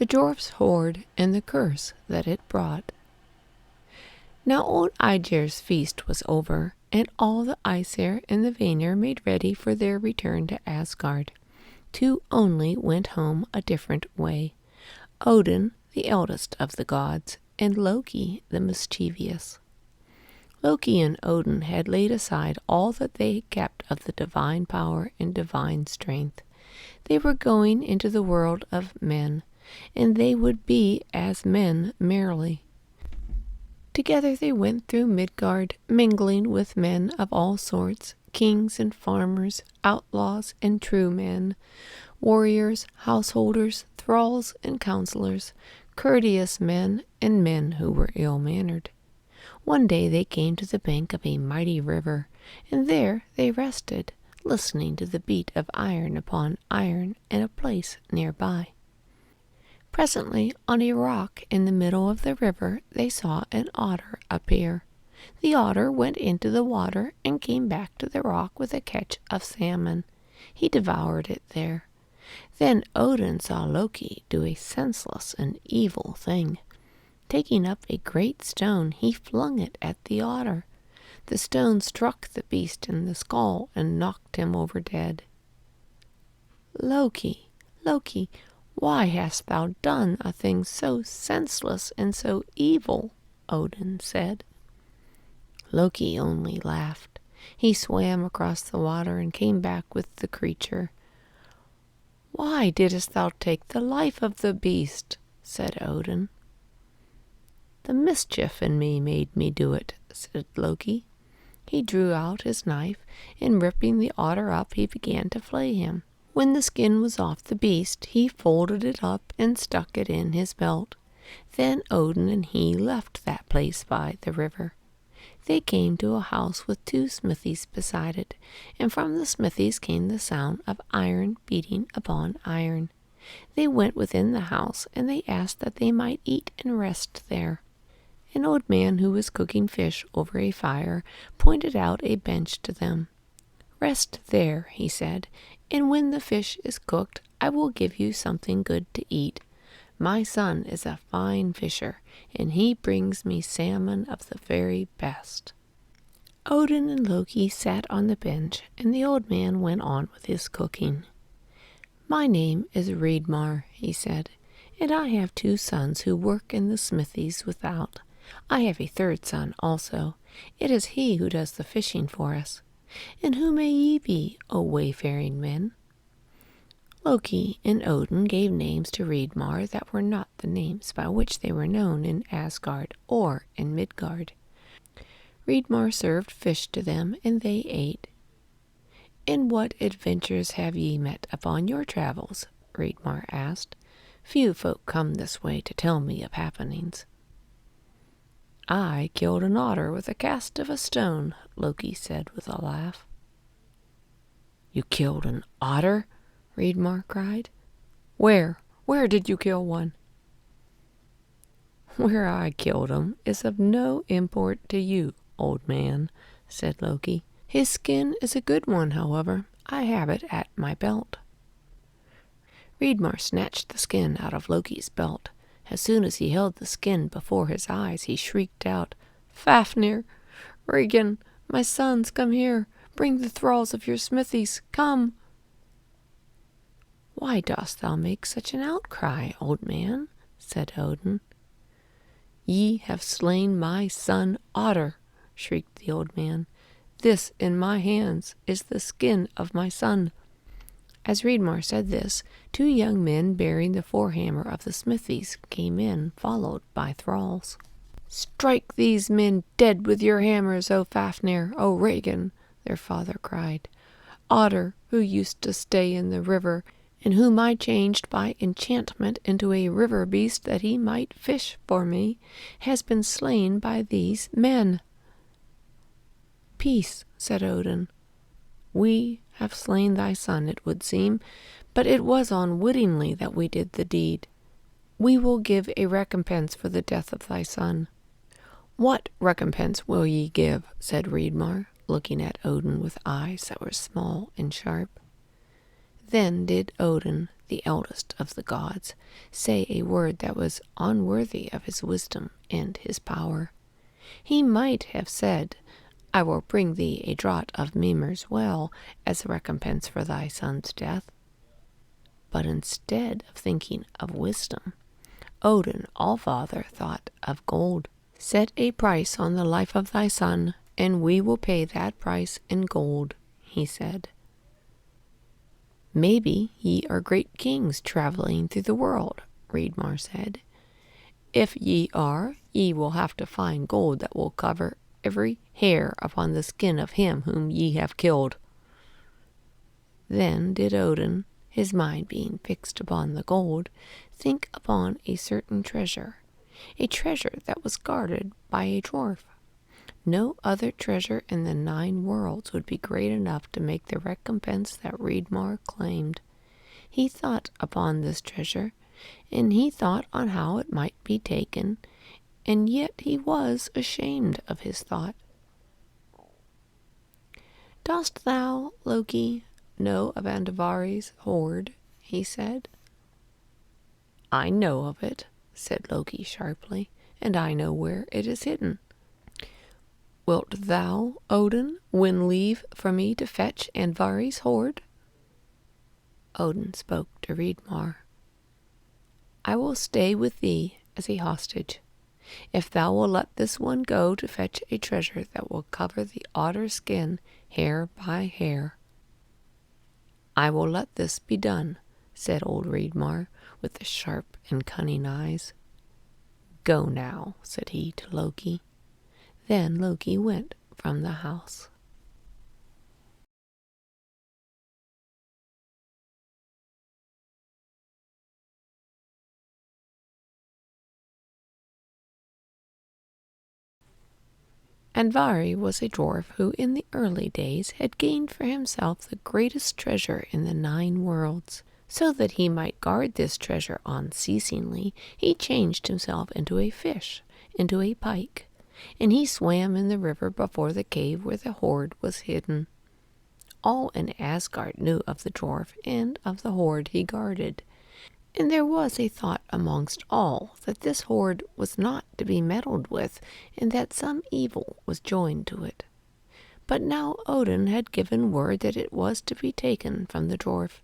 the dwarf's hoard and the curse that it brought. Now old Aegir's feast was over, and all the Aesir and the Vanir made ready for their return to Asgard. Two only went home a different way: Odin, the eldest of the gods, and Loki, the mischievous. Loki and Odin had laid aside all that they had kept of the divine power and divine strength. They were going into the world of men, and they would be as men merely. Together they went through Midgard, mingling with men of all sorts, kings and farmers, outlaws and true men, warriors, householders, thralls and counselors, courteous men and men who were ill-mannered. One day they came to the bank of a mighty river, and there they rested, listening to the beat of iron upon iron in a place nearby. Presently, on a rock in the middle of the river, they saw an otter appear. The otter went into the water and came back to the rock with a catch of salmon. He devoured it there. Then Odin saw Loki do a senseless and evil thing. Taking up a great stone, he flung it at the otter. The stone struck the beast in the skull and knocked him over dead. "Loki, Loki, why hast thou done a thing so senseless and so evil?" Odin said. Loki only laughed. He swam across the water and came back with the creature. "Why didst thou take the life of the beast?" said Odin. "The mischief in me made me do it," said Loki. He drew out his knife, and ripping the otter up, he began to flay him. When the skin was off the beast, he folded it up and stuck it in his belt. Then Odin and he left that place by the river. They came to a house with two smithies beside it, and from the smithies came the sound of iron beating upon iron. They went within the house, and they asked that they might eat and rest there. An old man who was cooking fish over a fire pointed out a bench to them. "Rest there," he said, "and when the fish is cooked, I will give you something good to eat. My son is a fine fisher, and he brings me salmon of the very best." Odin and Loki sat on the bench, and the old man went on with his cooking. "My name is Reidmar," he said, "and I have two sons who work in the smithies without. I have a third son also. It is he who does the fishing for us. And who may ye be, O wayfaring men?" Loki and Odin gave names to Reidmar that were not the names by which they were known in Asgard or in Midgard. Reidmar served fish to them, and they ate. "And what adventures have ye met upon your travels?" Reidmar asked. "Few folk come this way to tell me of happenings." "I killed an otter with a cast of a stone," Loki said with a laugh. "You killed an otter?" Reidmar cried. Where did you kill one?" "Where I killed him is of no import to you, old man," said Loki. "His skin is a good one, however. I have it at my belt." Reidmar snatched the skin out of Loki's belt. As soon as he held the skin before his eyes, he shrieked out, "Fafnir! Regin! My sons, come here! Bring the thralls of your smithies! Come!" "Why dost thou make such an outcry, old man?" said Odin. "Ye have slain my son Otter," shrieked the old man. "This in my hands is the skin of my son." As Reidmar said this, two young men bearing the forehammer of the smithies came in, followed by thralls. "Strike these men dead with your hammers, O Fafnir, O Regin!" their father cried. "Otter, who used to stay in the river, and whom I changed by enchantment into a river beast that he might fish for me, has been slain by these men." "Peace," said Odin. "We have slain thy son, it would seem, but it was unwittingly that we did the deed. We will give a recompense for the death of thy son." "What recompense will ye give?" said Reidmar, looking at Odin with eyes that were small and sharp. Then did Odin, the eldest of the gods, say a word that was unworthy of his wisdom and his power. He might have said, I will bring thee a draught of Mimir's well as a recompense for thy son's death. But instead of thinking of wisdom, Odin Allfather thought of gold. Set a price on the life of thy son, and we will pay that price in gold, he said. Maybe ye are great kings traveling through the world, Reidmar said. If ye are, ye will have to find gold that will cover every hair upon the skin of him whom ye have killed. Then did Odin, his mind being fixed upon the gold, think upon a certain treasure, a treasure that was guarded by a dwarf. No other treasure in the 9 worlds would be great enough to make the recompense that Reidmar claimed. He thought upon this treasure, and he thought on how it might be taken, and yet he was ashamed of his thought. Dost thou, Loki, know of Andvari's hoard? He said. I know of it, said Loki sharply, and I know where it is hidden. Wilt thou, Odin, win leave for me to fetch Andvari's hoard? Odin spoke to Reidmar. I will stay with thee as a hostage, if thou wilt let this one go to fetch a treasure that will cover the otter's skin hair by hair. I will let this be done, said old Reidmar, with the sharp and cunning eyes. Go now, said he to Loki. Then Loki went from the house. Andvari was a dwarf who in the early days had gained for himself the greatest treasure in the 9 worlds. So that he might guard this treasure unceasingly, he changed himself into a fish, into a pike, and he swam in the river before the cave where the hoard was hidden. All in Asgard knew of the dwarf and of the hoard he guarded, and there was a thought amongst all that this hoard was not to be meddled with, and that some evil was joined to it. But now Odin had given word that it was to be taken from the dwarf.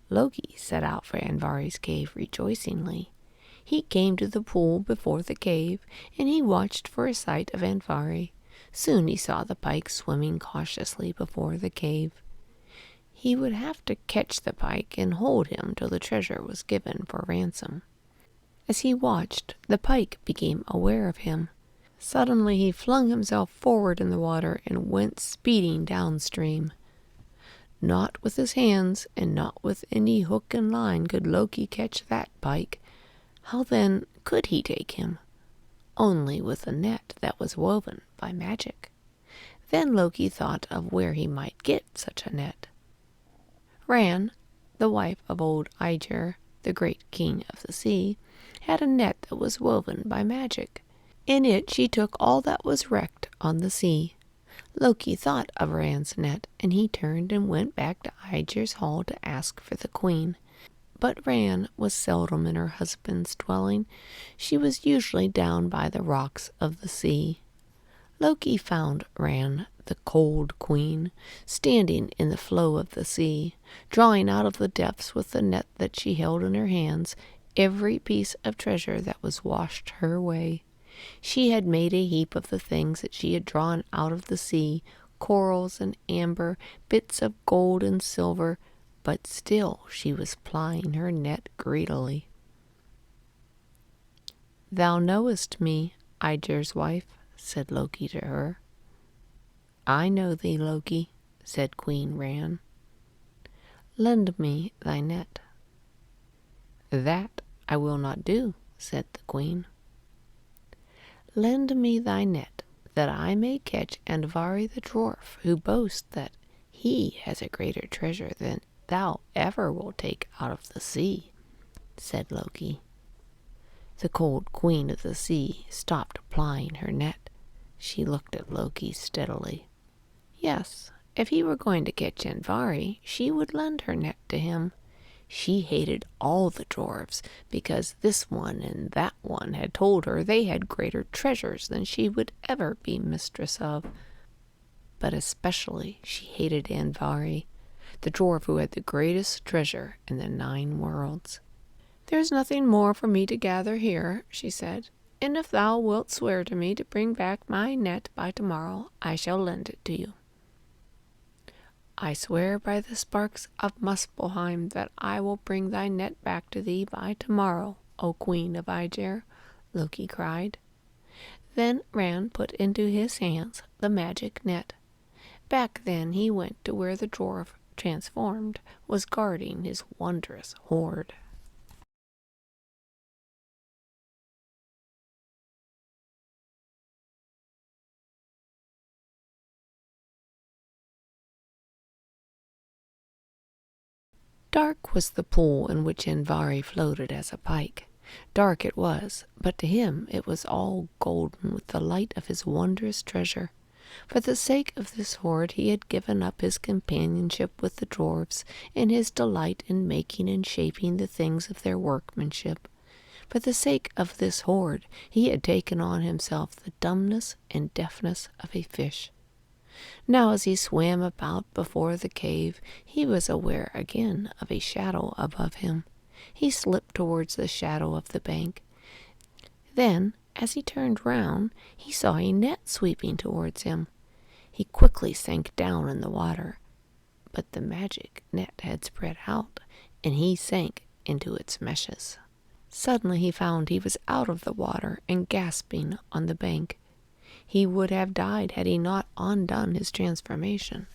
Loki set out for Andvari's cave rejoicingly. He came to the pool before the cave, and he watched for a sight of Andvari. Soon he saw the pike swimming cautiously before the cave. He would have to catch the pike and hold him till the treasure was given for ransom. As he watched, the pike became aware of him. Suddenly he flung himself forward in the water and went speeding downstream. Not with his hands and not with any hook and line could Loki catch that pike. How then could he take him? Only with a net that was woven by magic. Then Loki thought of where he might get such a net. Ran, the wife of old Aegir, the great king of the sea, had a net that was woven by magic. In it she took all that was wrecked on the sea. Loki thought of Ran's net, and he turned and went back to Aegir's hall to ask for the queen. But Ran was seldom in her husband's dwelling. She was usually down by the rocks of the sea. Loki found Ran, the cold queen, standing in the flow of the sea, drawing out of the depths with the net that she held in her hands every piece of treasure that was washed her way. She had made a heap of the things that she had drawn out of the sea, corals and amber, bits of gold and silver, but still she was plying her net greedily. Thou knowest me, Aegir's wife, said Loki to her. I know thee, Loki, said Queen Ran. Lend me thy net. That I will not do, said the queen. Lend me thy net, that I may catch Andvari the dwarf, who boasts that he has a greater treasure than thou ever wilt take out of the sea, said Loki. The cold queen of the sea stopped plying her net. She looked at Loki steadily. Yes, if he were going to catch Andvari, she would lend her net to him. She hated all the dwarfs because this one and that one had told her they had greater treasures than she would ever be mistress of. But especially she hated Andvari, the dwarf who had the greatest treasure in the 9 worlds. "There is nothing more for me to gather here," she said, "and if thou wilt swear to me to bring back my net by tomorrow, I shall lend it to you." "I swear by the sparks of Muspelheim that I will bring thy net back to thee by tomorrow, O Queen of Aegir," Loki cried. Then Ran put into his hands the magic net. Back then he went to where the dwarf, transformed, was guarding his wondrous hoard. Dark was the pool in which Andvari floated as a pike. Dark it was, but to him it was all golden with the light of his wondrous treasure. For the sake of this hoard he had given up his companionship with the dwarfs and his delight in making and shaping the things of their workmanship. For the sake of this hoard he had taken on himself the dumbness and deafness of a fish. Now as he swam about before the cave, he was aware again of a shadow above him. He slipped towards the shadow of the bank. Then, as he turned round, he saw a net sweeping towards him. He quickly sank down in the water, but the magic net had spread out, and he sank into its meshes. Suddenly he found he was out of the water and gasping on the bank. He would have died had he not undone his transformation.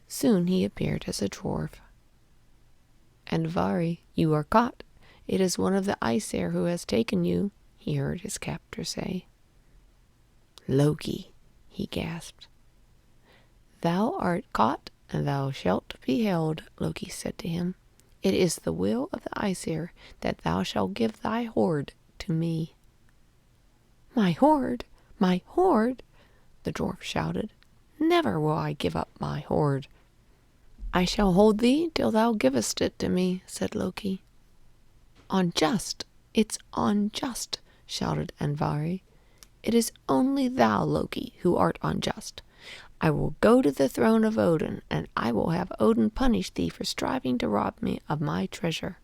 Soon he appeared as a dwarf. "Andvari, you are caught. It is one of the Aesir who has taken you," he heard his captor say. "Loki," he gasped. "Thou art caught, and thou shalt be held," Loki said to him. "It is the will of the Aesir that thou shalt give thy hoard to me." "My hoard! My hoard!" the dwarf shouted. "Never will I give up my hoard." "I shall hold thee till thou givest it to me," said Loki. "Unjust! It's unjust!" shouted Andvari. "It is only thou, Loki, who art unjust. I will go to the throne of Odin, and I will have Odin punish thee for striving to rob me of my treasure."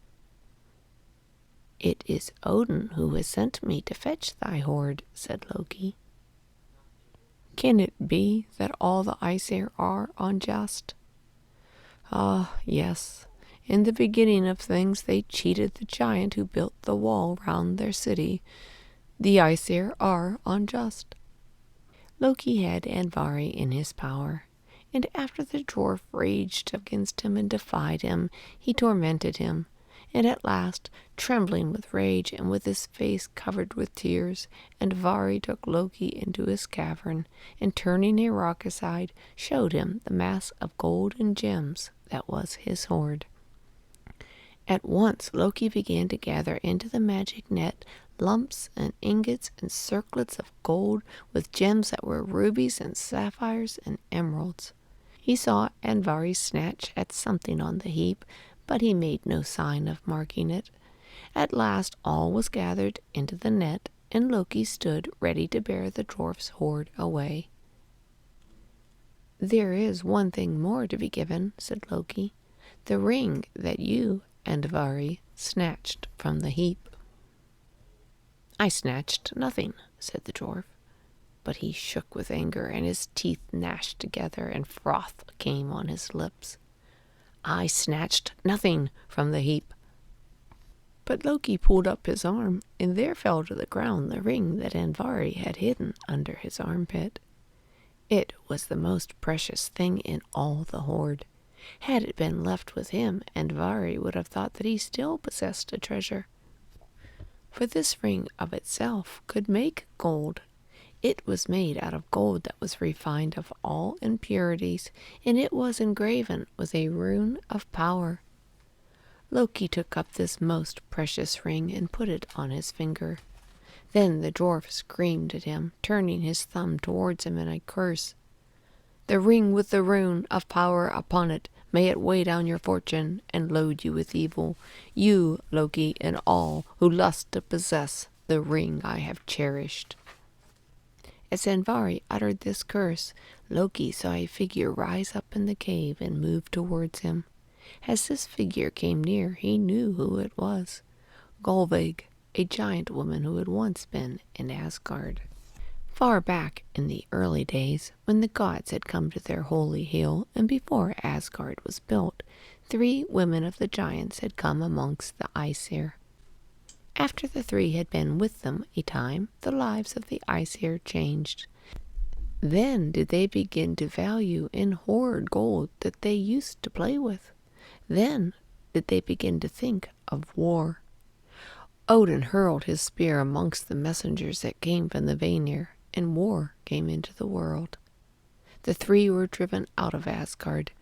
"It is Odin who has sent me to fetch thy hoard," said Loki. "Can it be that all the Aesir are unjust?" "Ah, yes. In the beginning of things they cheated the giant who built the wall round their city. The Aesir are unjust." Loki had Andvari in his power, and after the dwarf raged against him and defied him, he tormented him, and at last, trembling with rage and with his face covered with tears, Andvari took Loki into his cavern, and turning a rock aside, showed him the mass of gold and gems that was his hoard. At once Loki began to gather into the magic net lumps and ingots and circlets of gold with gems that were rubies and sapphires and emeralds. He saw Andvari snatch at something on the heap, but he made no sign of marking it. At last all was gathered into the net, and Loki stood ready to bear the dwarf's hoard away. "There is one thing more to be given," said Loki. "The ring that you, Andvari, snatched from the heap." "I snatched nothing," said the dwarf. But he shook with anger, and his teeth gnashed together, and froth came on his lips. "I snatched nothing from the heap." But Loki pulled up his arm, and there fell to the ground the ring that Andvari had hidden under his armpit. It was the most precious thing in all the hoard. Had it been left with him, Andvari would have thought that he still possessed a treasure. For this ring of itself could make gold. It was made out of gold that was refined of all impurities, and it was engraven with a rune of power. Loki took up this most precious ring and put it on his finger. Then the dwarf screamed at him, turning his thumb towards him in a curse. "The ring with the rune of power upon it May it weigh down your fortune and load you with evil, you, Loki, and all who lust to possess the ring I have cherished." As Andvari uttered this curse, Loki saw a figure rise up in the cave and move towards him. As this figure came near, he knew who it was. Gullveig, a giant woman who had once been in Asgard. Far back in the early days, when the gods had come to their holy hill, and before Asgard was built, 3 women of the giants had come amongst the Aesir. After the 3 had been with them a time, the lives of the Aesir changed. Then did they begin to value and hoard gold that they used to play with. Then did they begin to think of war. Odin hurled his spear amongst the messengers that came from the Vanir, and war came into the world. The 3 were driven out of Asgard.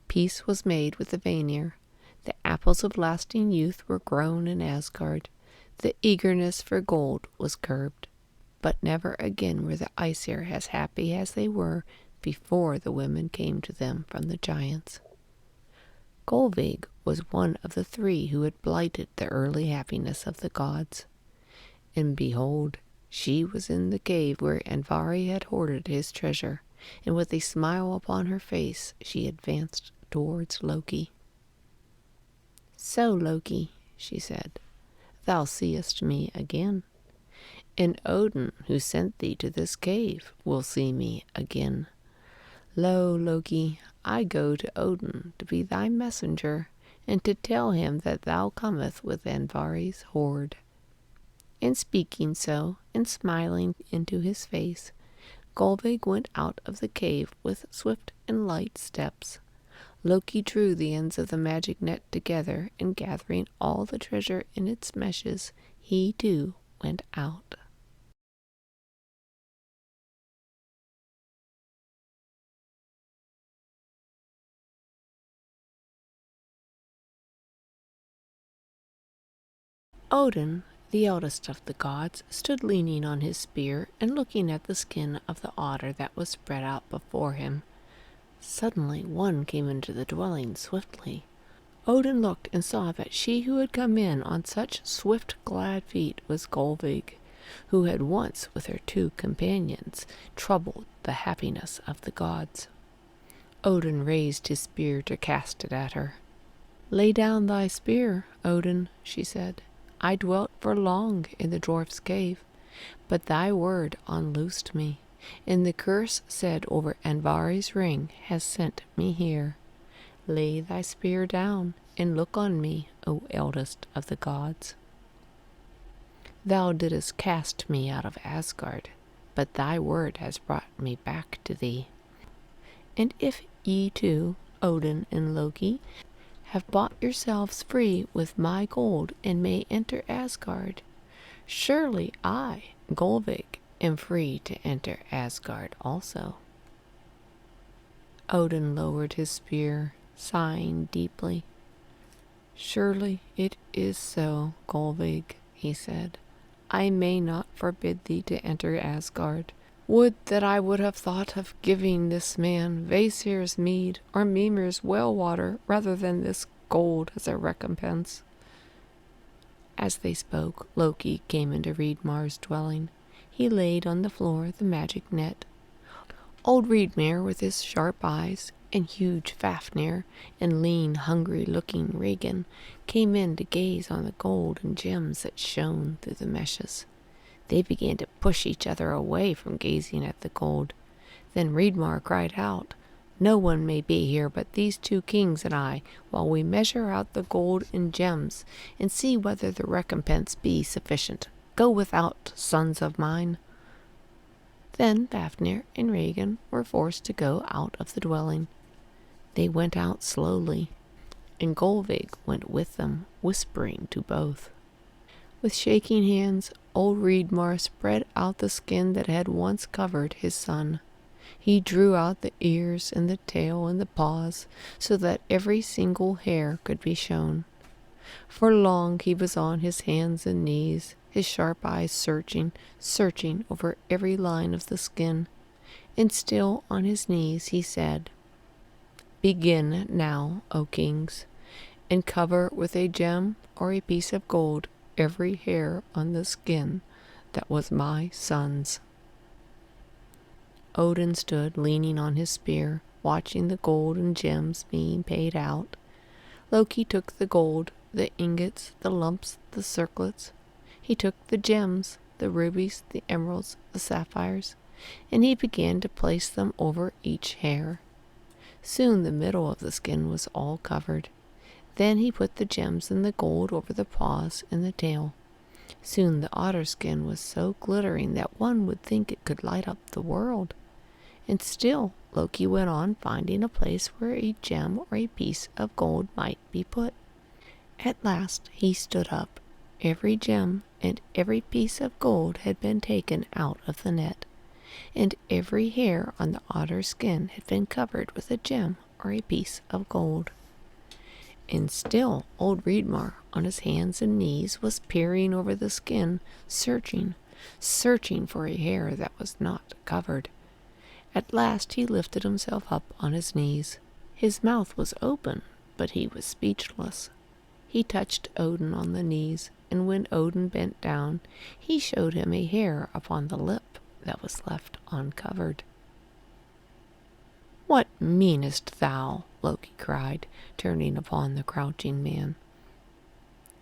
Peace was made with the Vanir. The apples of lasting youth were grown in Asgard. The eagerness for gold was curbed. But never again were the Aesir as happy as they were before the women came to them from the giants. Gullveig was one of the 3 who had blighted the early happiness of the gods. And behold, she was in the cave where Andvari had hoarded his treasure, and with a smile upon her face she advanced towards Loki. "So, Loki," she said, "thou seest me again. And Odin, who sent thee to this cave, will see me again. Lo, Loki, I go to Odin to be thy messenger, and to tell him that thou comest with Andvari's hoard." And speaking so, and smiling into his face, Gullveig went out of the cave with swift and light steps. Loki drew the ends of the magic net together, and gathering all the treasure in its meshes, he too went out. Odin, the eldest of the gods, stood leaning on his spear and looking at the skin of the otter that was spread out before him. Suddenly one came into the dwelling swiftly. Odin looked and saw that she who had come in on such swift glad feet was Gullveig, who had once with her 2 companions troubled the happiness of the gods. Odin raised his spear to cast it at her. "Lay down thy spear, Odin," she said. "I dwelt for long in the dwarf's cave, but thy word unloosed me, and the curse said over Andvari's ring has sent me here. Lay thy spear down, and look on me, O eldest of the gods. Thou didst cast me out of Asgard, but thy word has brought me back to thee. And if ye two, Odin and Loki, have bought yourselves free with my gold and may enter Asgard, surely I, Gullveig, am free to enter Asgard also." Odin lowered his spear, sighing deeply. "Surely it is so, Gullveig," he said. "I may not forbid thee to enter Asgard. Would that I would have thought of giving this man Vaesir's mead or Mimir's well water rather than this gold as a recompense." As they spoke, Loki came into Reidmar's dwelling. He laid on the floor the magic net. Old Reidmar, with his sharp eyes, and huge Fafnir, and lean, hungry-looking regin, came in to gaze on the gold and gems that shone through the meshes. They began to push each other away from gazing at the gold. Then Reidmar cried out, "No one may be here but these 2 kings and I, while we measure out the gold and gems, and see whether the recompense be sufficient. Go without, sons of mine." Then Fafnir and Regin were forced to go out of the dwelling. They went out slowly, and Gullveig went with them, whispering to both. With shaking hands, old Reidmar spread out the skin that had once covered his son. He drew out the ears and the tail and the paws, so that every single hair could be shown. For long he was on his hands and knees, his sharp eyes searching over every line of the skin. And still on his knees he said, Begin now, O kings, and cover with a gem or a piece of gold every hair on the skin that was my son's." Odin stood leaning on his spear, watching the gold and gems being paid out. Loki took the gold, the ingots, the lumps, the circlets. He took the gems, the rubies, the emeralds, the sapphires, and he began to place them over each hair. Soon the middle of the skin was all covered. Then he put the gems and the gold over the paws and the tail. Soon the otter skin was so glittering that one would think it could light up the world. And still Loki went on finding a place where a gem or a piece of gold might be put. At last he stood up. Every gem and every piece of gold had been taken out of the net, and every hair on the otter's skin had been covered with a gem or a piece of gold. And still old Riedmar, on his hands and knees, was peering over the skin, searching for a hair that was not covered. At last he lifted himself up on his knees. His mouth was open, but he was speechless. He touched Odin on the knees, and when Odin bent down, he showed him a hair upon the lip that was left uncovered. "What meanest thou?" Loki cried, turning upon the crouching man.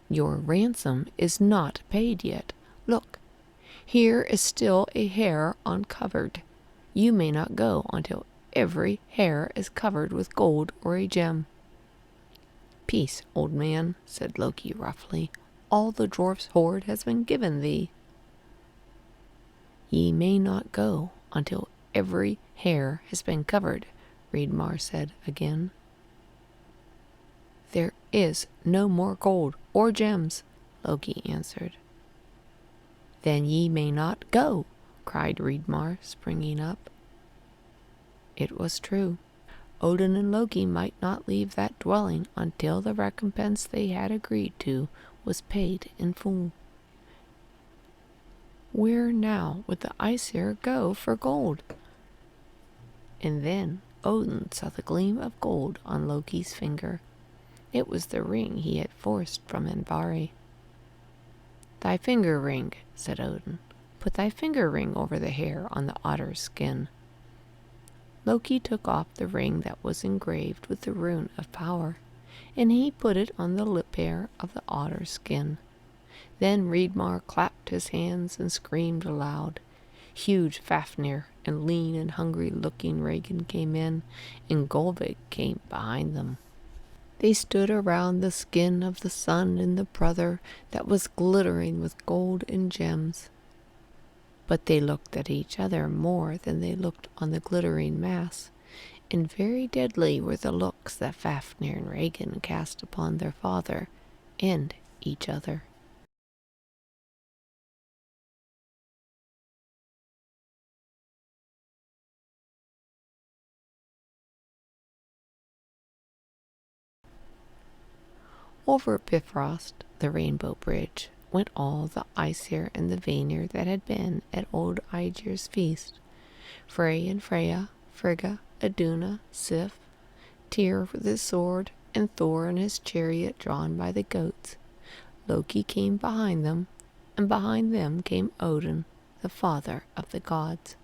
"Your ransom is not paid yet. Look, here is still a hair uncovered. You may not go until every hair is covered with gold or a gem." "Peace, old man," said Loki roughly. "All the dwarf's hoard has been given thee." "Ye may not go until every hair has been covered," Riedmar said again. "There is no more gold or gems," Loki answered. "Then ye may not go," cried Riedmar, springing up. It was true. Odin and Loki might not leave that dwelling until the recompense they had agreed to was paid in full. Where now would the Aesir go for gold? And then Odin saw the gleam of gold on Loki's finger. It was the ring he had forced from Andvari. "Thy finger ring," said Odin. "Put thy finger ring over the hair on the otter's skin." Loki took off the ring that was engraved with the rune of power, and he put it on the lip hair of the otter's skin. Then Riedmar clapped his hands and screamed aloud. Huge Fafnir and lean and hungry-looking Regin came in, and Gullveig came behind them. They stood around the skin of the son and the brother that was glittering with gold and gems. But they looked at each other more than they looked on the glittering mass, and very deadly were the looks that Fafnir and Regin cast upon their father and each other. Over Bifrost, the Rainbow Bridge, went all the Aesir and the Vanir that had been at old Aegir's feast. Frey and Freya, Frigga, Iduna, Sif, Tyr with his sword, and Thor in his chariot drawn by the goats. Loki came behind them, and behind them came Odin, the father of the gods.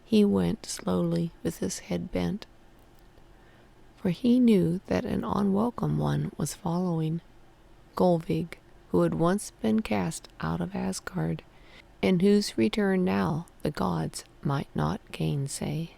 He went slowly with his head bent, for he knew that an unwelcome one was following, Gullveig, who had once been cast out of Asgard, and whose return now the gods might not gainsay.